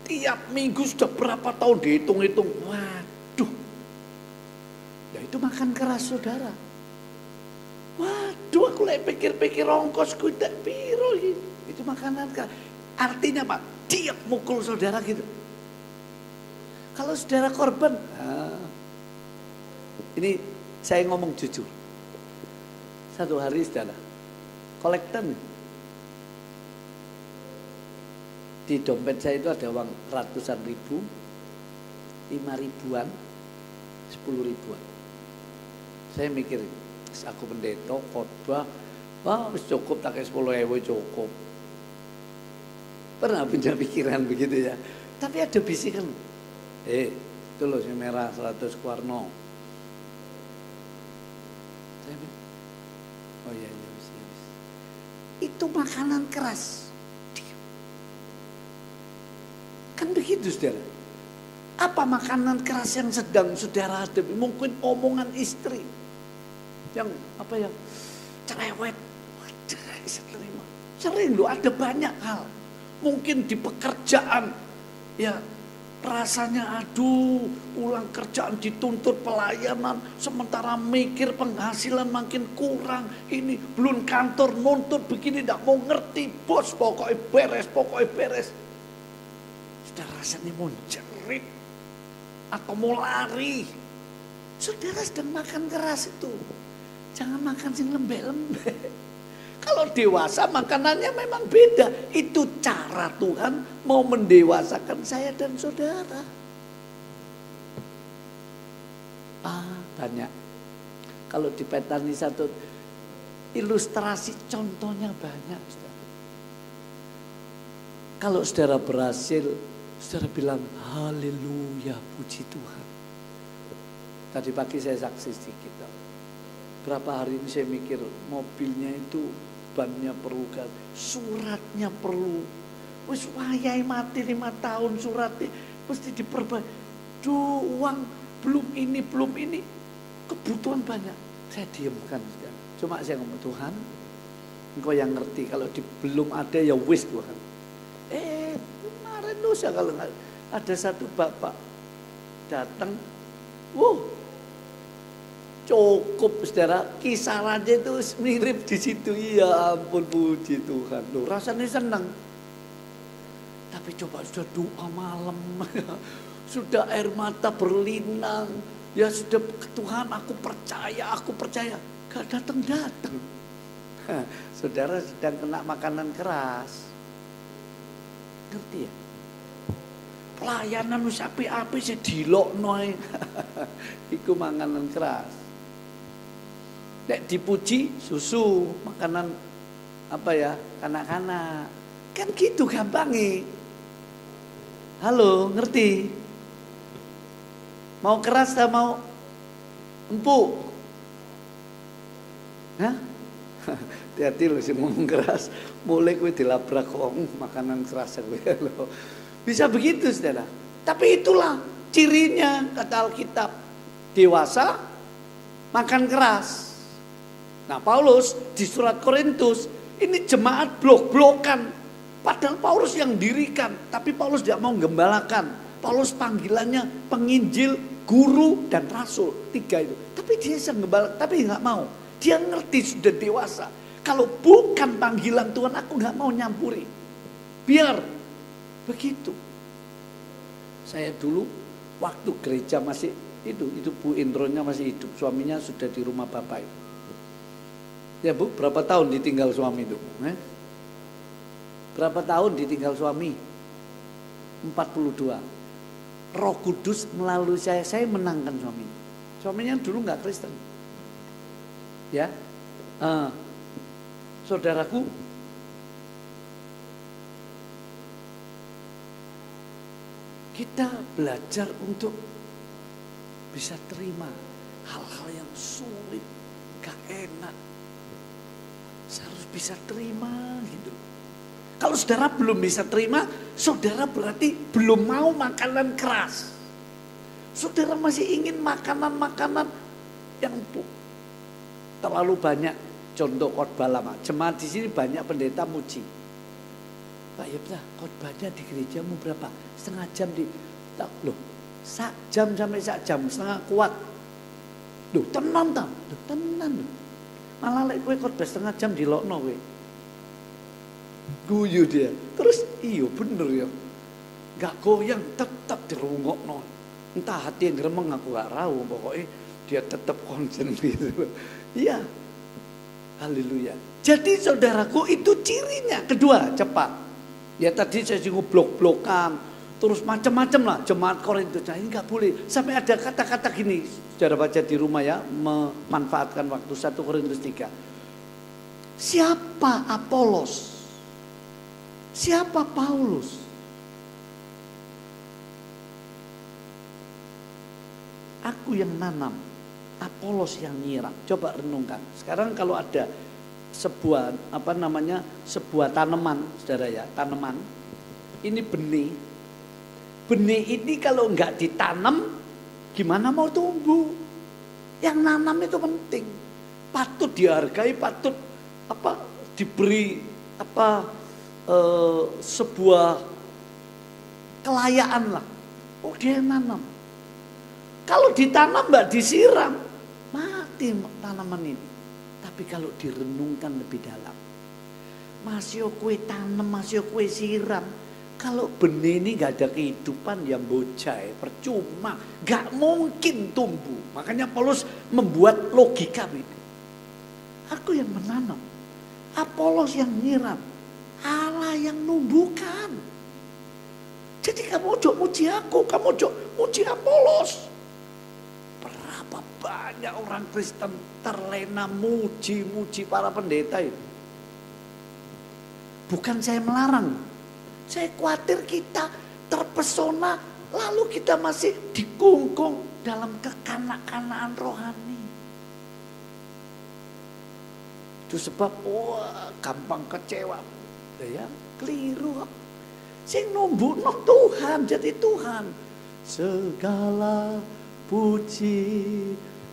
Tiap minggu sudah berapa tahun dihitung-hitung. Waduh. Ya itu makan keras saudara. Waduh aku lagi pikir-pikir ongkosku tidak piro. Itu makanan keras. Artinya apa? Dia mukul saudara gitu. Kalau saudara korban, ini saya ngomong jujur. Satu hari saudara, kolektor di dompet saya itu ada uang ratusan ribu, 5 ribuan, 10 ribuan. Saya mikir, aku pendeta, khotbah, wah cukup tak 10.000 cukup. Pernah punya pikiran begitu ya. Tapi ada bisikan, itu loh si merah 100 kuarno. Oh iya, bisa. Itu makanan keras. Kan begitu saudara. Apa makanan keras yang sedang saudara hadapi? Mungkin omongan istri. Yang apa ya, cerewet. Waduh, bisa terima. Sering loh, ada banyak hal. Mungkin di pekerjaan, ya rasanya aduh, pulang kerjaan dituntut pelayanan, sementara mikir penghasilan makin kurang. Ini belum kantor nuntut begini, tidak mau ngerti bos, pokoknya beres. Sudah rasanya mau jerit atau mau lari. Saudara sedang makan keras itu, jangan makan sing lembek-lembek. Kalau dewasa makanannya memang beda. Itu cara Tuhan mau mendewasakan saya dan saudara. Banyak. Kalau di Petani satu ilustrasi contohnya banyak. Saudara. Kalau saudara berhasil, saudara bilang haleluya, puji Tuhan. Tadi pagi saya saksi sedikit. Berapa hari ini saya mikir mobilnya itu bannya perlu, suratnya perlu. Wis wayai mati 5 tahun suratnya mesti diperbaiki. Uang belum ini, kebutuhan banyak. Saya diamkan. Cuma saya ngomong, Tuhan, Engkau yang ngerti. Kalau belum ada ya wis Tuhan. Kemarin dosa kalau ada satu bapak datang, cukup saudara, kisarannya itu mirip di situ. Ya ampun, puji Tuhan. Loh, rasanya senang. Tapi coba sudah doa malam, sudah air mata berlinang, ya sudah Tuhan aku percaya, gak datang. Saudara sedang kena makanan keras. Ngerti ya? Pelayanan wis api-api sih dilokno. Iku makanan keras. Nek dipuji susu, makanan apa ya, kanak-kanak. Kan gitu gampangnya. Halo, ngerti? Mau keras atau mau empuk? Hah? Hati-hati loh sih ngomong keras. Mulai gue dilabrak makanan keras gue loh. Bisa begitu saudara. Tapi itulah cirinya kata Alkitab. Dewasa, makan keras. Nah Paulus di surat Korintus ini jemaat blok-blokan. Padahal Paulus yang dirikan, tapi Paulus tidak mau gembalakan. Paulus panggilannya penginjil, guru, dan rasul. 3 itu. Tapi Tapi dia senggembala, tapi nggak mau. Dia ngerti sudah dewasa. Kalau bukan panggilan Tuhan, aku nggak mau nyampuri. Biar begitu. Saya dulu waktu gereja masih itu Bu Indronya masih hidup, suaminya sudah di rumah bapak itu. Ya Bu, berapa tahun ditinggal suami itu? Berapa tahun ditinggal suami? 42. Roh Kudus melalui saya menangkan suaminya. Suaminya dulu nggak Kristen. Ya, saudaraku, kita belajar untuk bisa terima hal-hal yang sulit, gak enak. Saya harus bisa terima gitu. Kalau saudara belum bisa terima, saudara berarti belum mau makanan keras. Saudara masih ingin makanan-makanan yang terlalu banyak. Contoh khotbah lama, jemaat di sini banyak pendeta muji. Pak Yebta, khotbahnya di gerejamu berapa? Setengah jam loh, sak jam sampai sak jam setengah kuat. Loh, tenan tam, loh, tenan loh. Malah lek kowe khotbah setengah jam dilokno kowe. Guyu dia. Terus iya bener ya. Gak goyang, tetap dirungokno. Entah hati yang gremeng aku gak rawu, pokoknya dia tetap konsen gitu. Iya. Haleluya. Jadi saudaraku itu cirinya. Kedua, cepat. Ya tadi saya singgung blok-blokan, terus macam-macam lah jemaat Korintus. Nah, ini nggak boleh. Sampai ada kata-kata gini, saudara baca di rumah ya, memanfaatkan waktu 1 Korintus 3. Siapa Apolos? Siapa Paulus? Aku yang nanam, Apolos yang nyiram. Coba renungkan. Sekarang kalau ada sebuah sebuah tanaman, saudara ya, tanaman. Ini benih. Benih ini kalau enggak ditanam, gimana mau tumbuh? Yang nanam itu penting. Patut dihargai, patut diberi sebuah kelayaan lah. Oh, dia yang nanam. Kalau ditanam enggak disiram, mati tanaman ini. Tapi kalau direnungkan lebih dalam, masih kue tanam, masih kue siram. Kalau benih ini gak ada kehidupan yang bocai, percuma, gak mungkin tumbuh. Makanya Paulus membuat logika itu. Aku yang menanam, Apolos yang nyiram, Allah yang numbuhkan. Jadi kamu ojo muji aku, kamu ojo muji Apolos. Berapa banyak orang Kristen terlena muji-muji para pendeta itu. Bukan saya melarang. Saya khawatir kita terpesona lalu kita masih dikungkung dalam kekanak-kanaan rohani. Itu sebab gampang kecewa. Ya, keliru. Sing numbuhno Tuhan, jadi Tuhan. Segala puji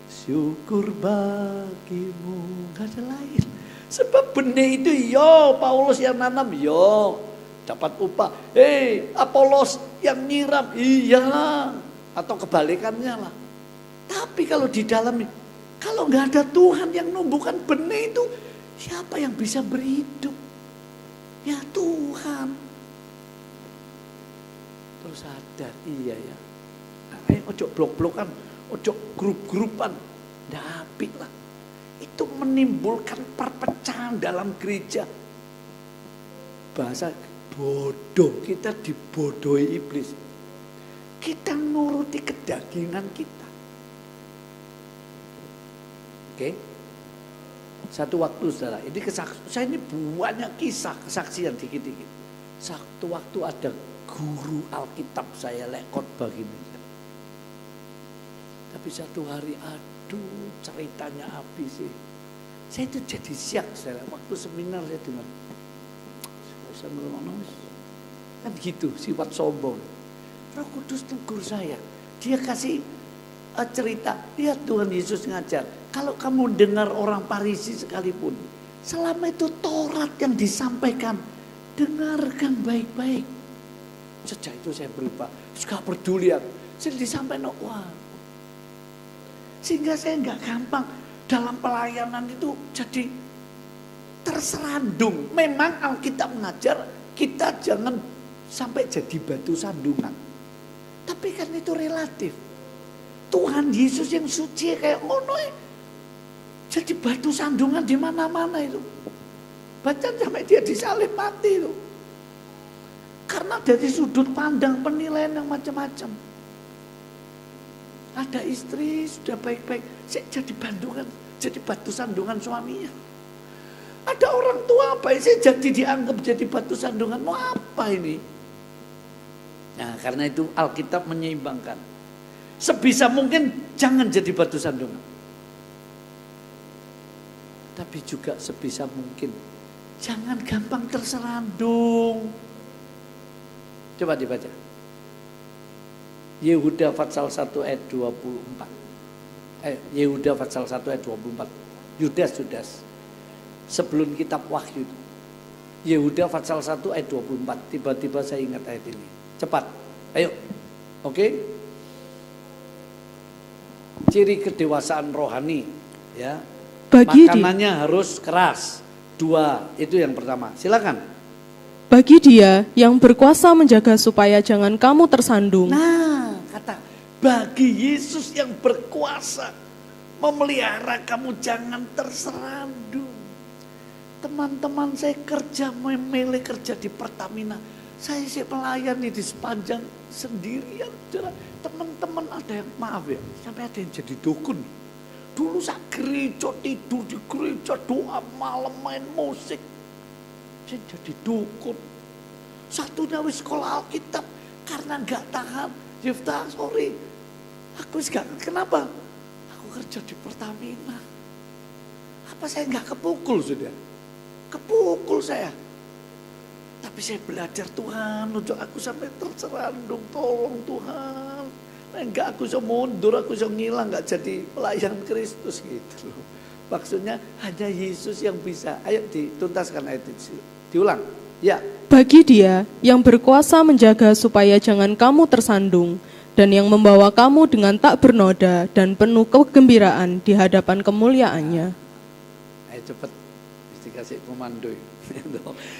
syukur bagimu, gak ada lain. Sebab benih itu Paulus yang nanam, dapat upah. Apolos yang nyiram, iya. Atau kebalikannya lah. Tapi kalau di dalam, kalau gak ada Tuhan yang numbuhkan benih itu, siapa yang bisa berhidup? Ya Tuhan. Terus sadar, iya ya. Ojo blok-blokan, ojo grup-grupan, ndak apik lah. Itu menimbulkan perpecahan dalam gereja. Bahasa bodoh, kita dibodohi iblis. Kita nuruti kedagingan kita. Oke? Satu waktu saudara, ini saya ini banyak kisah kesaksian dikit-dikit. Satu waktu ada guru Alkitab saya khotbah gini. Tapi satu hari aduh ceritanya habis sih. Saya itu jadi siap saya waktu seminar saya dengar. Kan gitu sifat sombong. Roh Kudus tegur saya. Dia kasih cerita. Lihat Tuhan Yesus ngajar. Kalau kamu dengar orang Farisi sekalipun. Selama itu Taurat yang disampaikan. Dengarkan baik-baik. Sejak itu saya berubah. Terus gak peduli aku. Saya disampaikan. Wah. Sehingga saya nggak gampang dalam pelayanan itu jadi terserandung. Memang Alkitab mengajar kita jangan sampai jadi batu sandungan. Tapi kan itu relatif. Tuhan Yesus yang suci kayak ngono jadi batu sandungan di mana-mana itu. Bahkan sampai dia disalib mati itu. Karena dari sudut pandang penilaian yang macam-macam. Ada istri sudah baik-baik, saya jadi bandungan, jadi batu sandungan suaminya. Ada orang tua baik, saya jadi dianggap jadi batu sandungan. Mau apa ini? Nah, karena itu Alkitab menyeimbangkan. Sebisa mungkin jangan jadi batu sandungan. Tapi juga sebisa mungkin jangan gampang terserandung. Coba dibaca. Yehuda pasal 1 ayat 24. Yehuda pasal 1 ayat 24. Yudas. Sebelum kitab Wahyu. Yehuda pasal 1 ayat 24. Tiba-tiba saya ingat ayat ini. Cepat. Ayo. Oke. Ciri kedewasaan rohani, ya. Makanannya harus keras. 2, itu yang pertama. Silakan. Bagi Dia yang berkuasa menjaga supaya jangan kamu tersandung. Nah, kata bagi Yesus yang berkuasa memelihara kamu jangan terserandung. Teman-teman saya kerja, memilih kerja di Pertamina. Saya melayani di sepanjang sendirian. Teman-teman ada yang maaf ya, sampai ada yang jadi dukun. Dulu saya gereja, tidur di gereja, doa malam, main musik. Saya jadi dukun. Satunya wis sekolah Alkitab karena nggak tahan. Yefta, sorry, aku nggak, kenapa? Aku kerja di Pertamina. Apa saya nggak kepukul sudah? Kepukul saya. Tapi saya belajar Tuhan, untuk aku sampai terserandung, tolong Tuhan. Enggak, aku bisa mundur, aku bisa ngilang, nggak jadi pelayan Kristus gitu loh. Maksudnya hanya Yesus yang bisa. Ayo dituntaskan ayat itu. Diulang. Ya. Bagi Dia yang berkuasa menjaga supaya jangan kamu tersandung dan yang membawa kamu dengan tak bernoda dan penuh kegembiraan di hadapan kemuliaannya. Ayo cepat. Dikasih komando.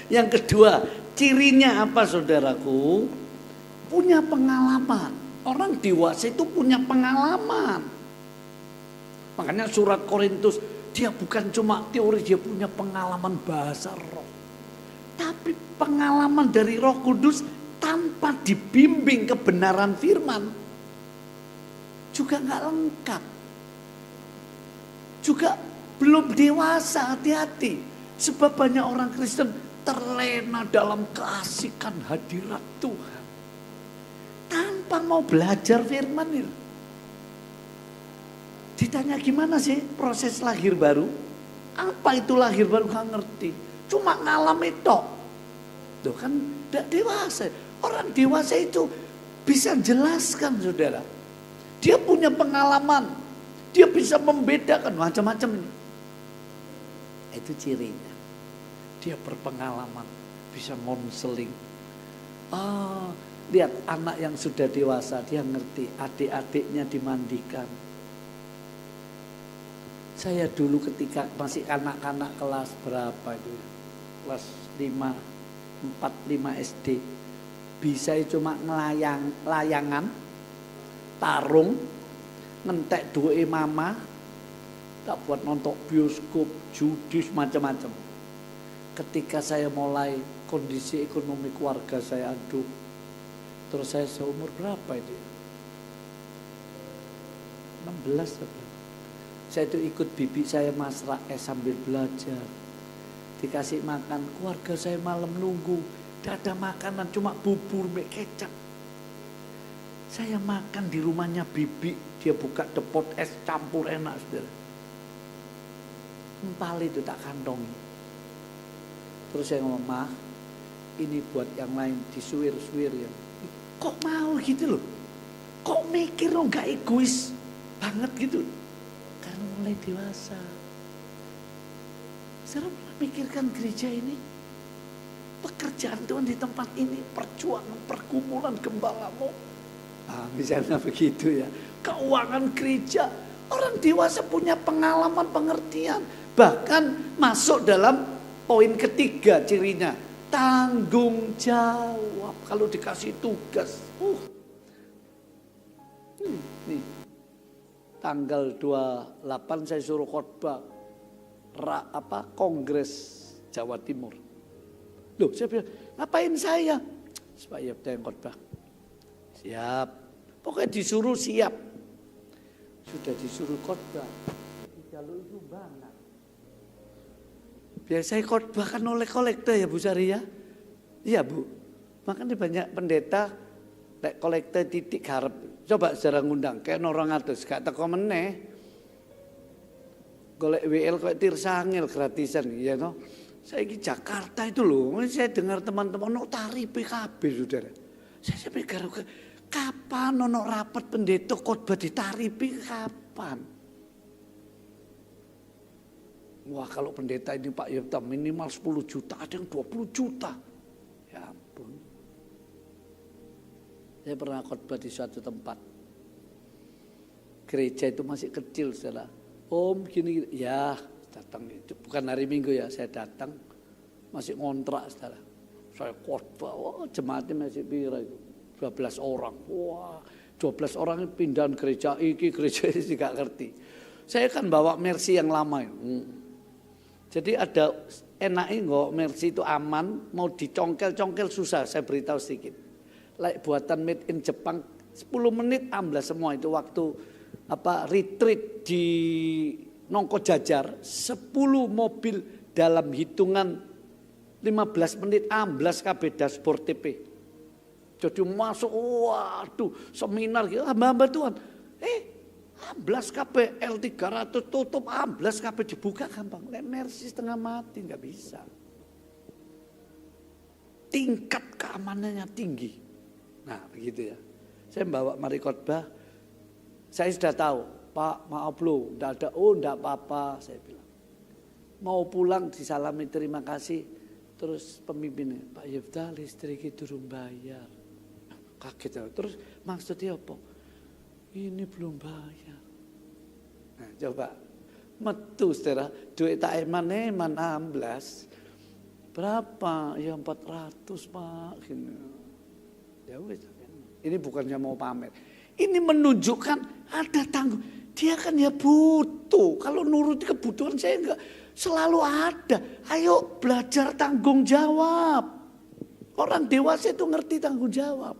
Yang kedua, cirinya apa saudaraku? Punya pengalaman. Orang dewasa itu punya pengalaman. Makanya surat Korintus, dia bukan cuma teori, dia punya pengalaman bahasa roh. Tapi pengalaman dari Roh Kudus tanpa dibimbing kebenaran firman juga nggak lengkap. Juga belum dewasa, hati-hati. Sebab banyak orang Kristen terlena dalam keasikan hadirat Tuhan. Tanpa mau belajar firman itu. Ditanya gimana sih proses lahir baru? Apa itu lahir baru? Gak ngerti. Cuma ngalami tok. Tuh kan tidak dewasa. Orang dewasa itu bisa jelaskan saudara. Dia punya pengalaman. Dia bisa membedakan macam-macam ini. Itu cirinya. Dia berpengalaman. Bisa konseling. Lihat anak yang sudah dewasa. Dia ngerti adik-adiknya dimandikan. Saya dulu ketika masih anak-anak kelas berapa itu? Kelas 5, 4, 5 SD. Bisa cuma layangan, tarung, ngentek doa mama, tak buat nonton bioskop, judi, macam-macam. Ketika saya mulai kondisi ekonomi keluarga saya aduk, terus saya seumur berapa itu? 16 berapa? Saya itu ikut bibi saya masrak sambil belajar. Dikasih makan, keluarga saya malam nunggu. Tidak ada makanan, cuma bubur, mie kecap. Saya makan di rumahnya bibi, dia buka depot es campur enak saudara. Empal itu tak kantongi. Terus saya ngomong, "Ma, ini buat yang lain disuir-suir ya." Kok mau gitu loh? Kok mikir lo gak egois banget gitu? Karena mulai dewasa. Saya pernah mikirkan gereja ini, pekerjaan Tuhan di tempat ini, perjuangan, pergumulan gembalamu. Misalnya begitu ya. Keuangan gereja, Orang dewasa punya pengalaman, pengertian. Bahkan masuk dalam poin ketiga cirinya. Tanggung jawab. Kalau dikasih tugas. Nih. Tanggal 28 saya suruh khotbah. Kongres Jawa Timur. Loh, saya bilang, ngapain saya? Supaya yang khotbah. Siap. Pokoknya disuruh siap. Sudah disuruh khotbah. Jalur sumbangan. Biasanya khotbah kan oleh kolektor ya Bu Sari ya. Iya Bu. Makanya banyak pendeta kolektor titik harap. Coba secara ngundang kayak orang atus gak teko meneh. Golek WL kok tirsangil gratisan ya no. Saya di Jakarta itu loh, saya dengar teman-teman no tari PKB Saudara. Saya pikir kapan ono rapat pendeta khotbah ditaripi kapan? Wah kalau pendeta ini Pak Yopta minimal 10 juta, ada yang 20 juta. Ya ampun. Saya pernah khotbah di suatu tempat. Gereja itu masih kecil Saudara. Om gini, ya datang itu bukan hari Minggu ya, saya datang masih ngontrak Saudara. Saya khotbah, wah jemaatnya masih pira itu. 12 orang. Wah, 12 orang pindahan gereja iki gak ngerti. Saya kan bawa Mercy yang lama. Jadi ada enaknya nggak Mercy itu aman, mau dicongkel-congkel susah. Saya beritahu sedikit. Buatan made in Jepang 10 menit amblas semua itu waktu retreat di Nongko Jajar 10 mobil dalam hitungan 15 menit amblas kabeh dashboard TP. Jadi masuk, waduh seminar gitu, hamba-hamba Tuhan. Amblas kabeh L300 tutup, amblas kabeh dibuka gampang. Mercy setengah mati, nggak bisa. Tingkat keamanannya tinggi. Nah begitu ya. Saya bawa mari khotbah, saya sudah tahu, Pak maaf loh, enggak ada, enggak apa-apa, saya bilang. Mau pulang disalami terima kasih, terus pemimpinnya, Pak Yefta listrik itu durung bayar. Kaget, terus maksudnya apa? Ini belum bayar. Nah coba, metu Saudara, duit tak eman amblas. Berapa? Ya 400 Pak. Gini. Ya wes. Ini bukannya mau pamer. Ini menunjukkan ada tanggung. Dia kan ya butuh. Kalau nuruti kebutuhan saya enggak selalu ada. Ayo belajar tanggung jawab. Orang dewasa itu ngerti tanggung jawab.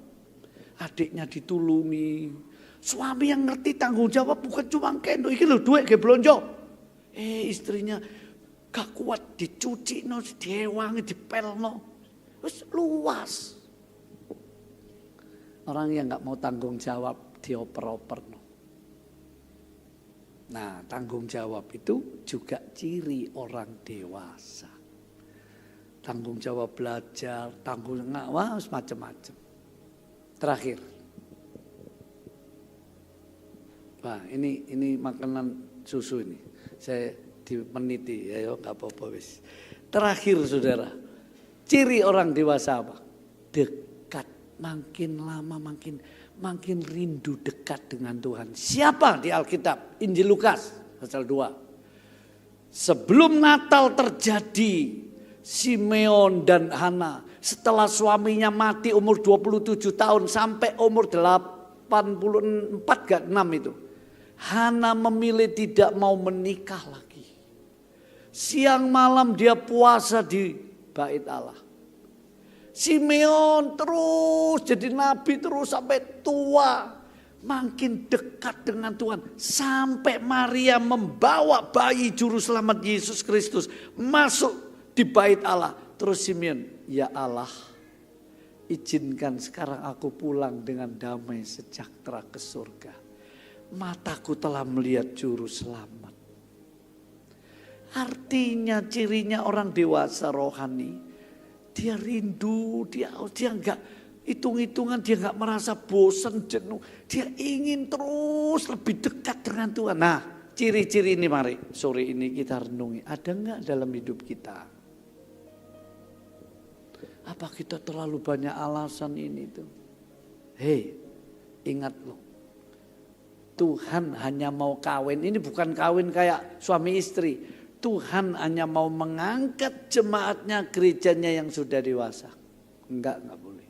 Adiknya ditulungi. Suami yang ngerti tanggung jawab bukan cuma kendo. Iki lho duit ke blonjo. Istrinya gak kuat dicuci no, diewangi, dipelno. Terus luas. Orang yang gak mau tanggung jawab dioper-oper no. Nah tanggung jawab itu juga ciri orang dewasa. Tanggung jawab belajar, tanggung jawab macam-macam. Terakhir. Wah ini makanan susu ini. Saya dimeniti ya gak apa-apa wis. Terakhir Saudara. Ciri orang dewasa apa? Dekat. Makin lama makin rindu dekat dengan Tuhan. Siapa di Alkitab? Injil Lukas pasal 2. Sebelum Natal terjadi, Simeon dan Hana setelah suaminya mati umur 27 tahun sampai umur 84 gak 6 itu. Hana memilih tidak mau menikah lagi. Siang malam dia puasa di bait Allah. Simeon terus jadi nabi terus sampai tua. Makin dekat dengan Tuhan. Sampai Maria membawa bayi juru selamat Yesus Kristus masuk di bait Allah. Terus Simeon, ya Allah, izinkan sekarang aku pulang dengan damai sejahtera ke surga. Mataku telah melihat juru selamat. Artinya cirinya orang dewasa rohani. Dia rindu, dia enggak hitung-hitungan, dia enggak merasa bosan, jenuh. Dia ingin terus lebih dekat dengan Tuhan. Nah, ciri-ciri ini mari sore ini kita renungi. Ada enggak dalam hidup kita? Apa kita terlalu banyak alasan ini tuh? Hei, ingat loh. Tuhan hanya mau kawin. Ini bukan kawin kayak suami istri. Tuhan hanya mau mengangkat jemaatnya, gerejanya yang sudah dewasa. Enggak boleh.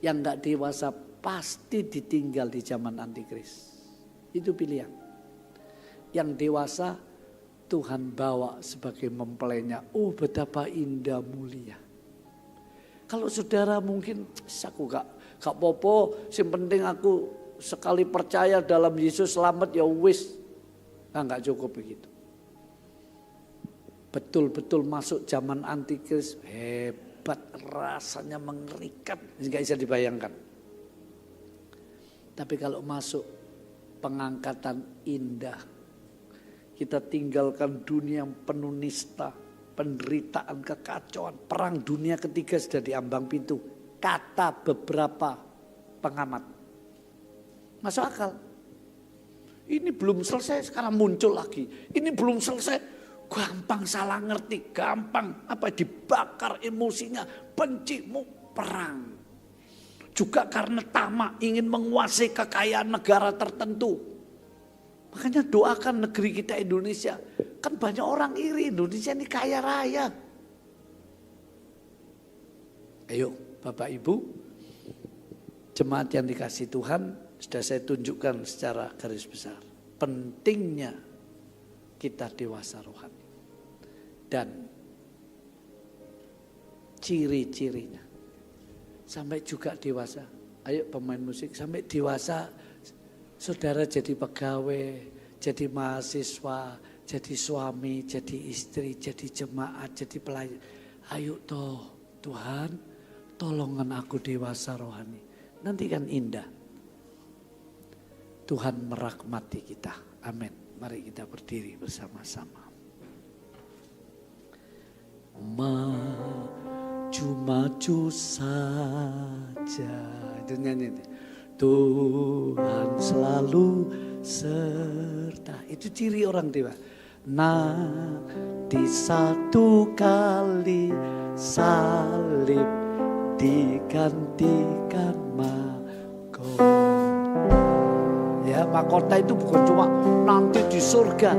Yang enggak dewasa pasti ditinggal di zaman antikris. Itu pilihan. Yang dewasa Tuhan bawa sebagai mempelainya. Oh, betapa indah mulia. Kalau saudara mungkin aku gak popo, yang penting aku sekali percaya dalam Yesus selamat ya wis. Enggak cukup begitu. Betul-betul masuk zaman antikris, hebat, rasanya mengerikan, nggak bisa dibayangkan. Tapi kalau masuk pengangkatan indah, kita tinggalkan dunia yang penuh nista, penderitaan, kekacauan, perang dunia ketiga sudah diambang pintu. Kata beberapa pengamat, masuk akal. Ini belum selesai, sekarang muncul lagi. Ini belum selesai. Gampang salah ngerti, gampang dibakar emosinya, benci, perang. Juga karena tamak ingin menguasai kekayaan negara tertentu. Makanya doakan negeri kita Indonesia. Kan banyak orang iri, Indonesia ini kaya raya. Ayo Bapak Ibu, jemaat yang dikasih Tuhan, sudah saya tunjukkan secara garis besar. Pentingnya kita dewasa rohani. Dan ciri-cirinya. Sampai juga dewasa. Ayo pemain musik, sampai dewasa saudara jadi pegawai, jadi mahasiswa, jadi suami, jadi istri, jadi jemaat, jadi pelayan. Ayo Tuhan, tolongan aku dewasa rohani. Nanti kan indah. Tuhan merahmati kita. Amin. Mari kita berdiri bersama-sama. Maju-maju saja. Itu nyanyi. Tuhan selalu serta. Itu ciri orang dewa. Di satu kali salib digantikan mahkota. Ya, mahkota itu bukan cuma nanti di surga.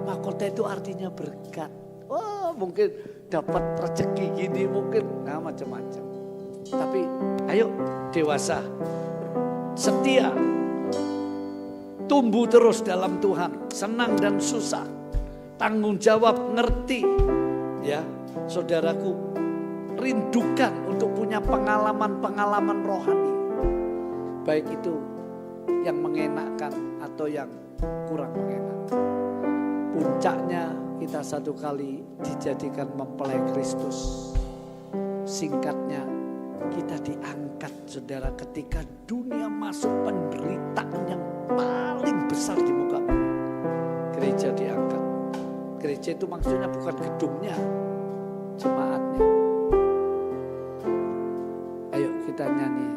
Mahkota itu artinya berkat. Oh, mungkin dapat rezeki gini, mungkin macam-macam. Tapi ayo dewasa, setia, tumbuh terus dalam Tuhan, senang dan susah, tanggung jawab, ngerti. Ya, saudaraku, rindukan untuk punya pengalaman-pengalaman rohani. Baik itu yang mengenakkan atau yang kurang mengenakkan. Puncaknya kita satu kali dijadikan mempelai Kristus. Singkatnya kita diangkat saudara ketika dunia masuk penderitaan yang paling besar di muka bumi. Gereja diangkat. Gereja itu maksudnya bukan gedungnya, jemaatnya. Ayo kita nyanyi.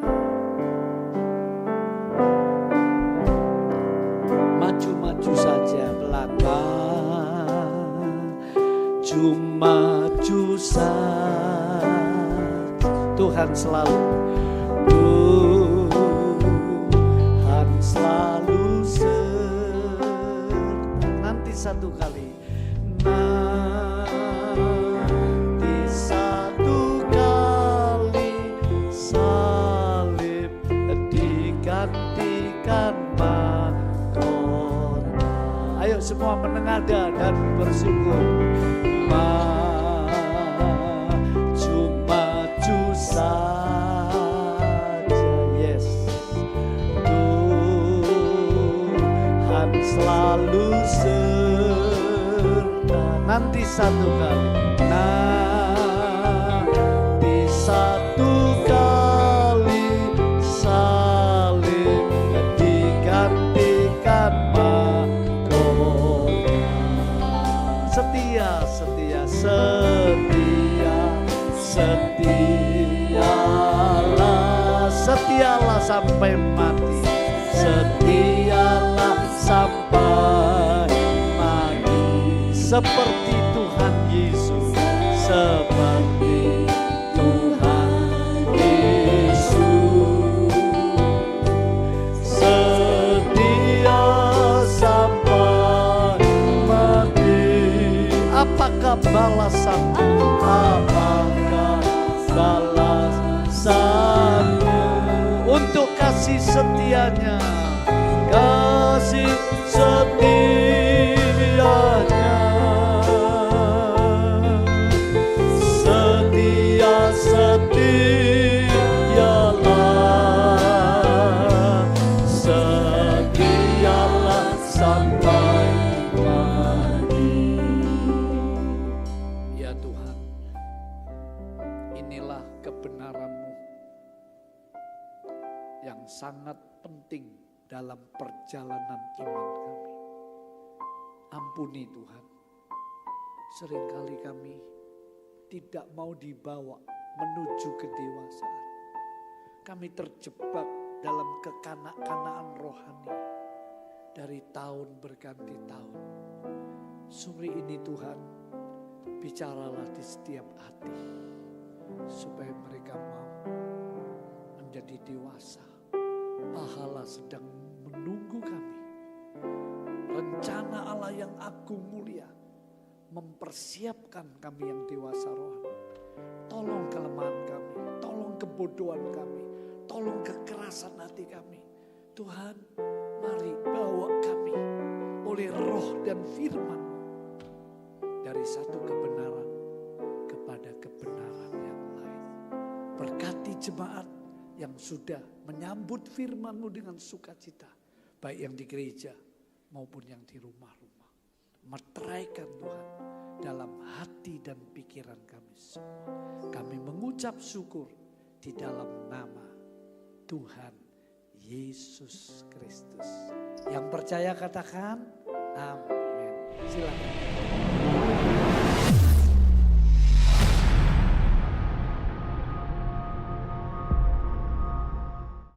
Maju-maju saja belakang. Maju saja. Tuhan selalu serta. Nanti satu kali. Nanti satu kali salib digantikan mahkota. Ayo semua menengadah dan bersyukur. Maju saja, yes. Tuhan selalu serta. Nanti satu kali. Nanti satu kali salib digantikan mahkota. Setia, setialah sampai mati. Setialah sampai mati. Seperti Tuhan Yesus, seperti Tuhan Yesus. kasih setianya, kasih setianya, setialah sampai mati. Ya Tuhan, inilah kebenaran-Mu yang sangat penting dalam perjalanan iman kami. Ampuni Tuhan, seringkali kami tidak mau dibawa menuju kedewasaan. Kami terjebak dalam kekanak-kanaan rohani dari tahun berganti tahun. Sore ini Tuhan, bicaralah di setiap hati supaya mereka mau menjadi dewasa. Pahala sedang menunggu kami. Rencana Allah yang agung mulia mempersiapkan kami yang dewasa rohani. Tolong kelemahan kami, tolong kebodohan kami, tolong kekerasan hati kami. Tuhan, mari bawa kami oleh roh dan firman dari satu kebenaran kepada kebenaran yang lain. Berkati jemaat yang sudah menyambut firman-Mu dengan sukacita, baik yang di gereja maupun yang di rumah-rumah. Meteraikan Tuhan dalam hati dan pikiran kami semua. Kami mengucap syukur di dalam nama Tuhan Yesus Kristus. Yang percaya katakan amin.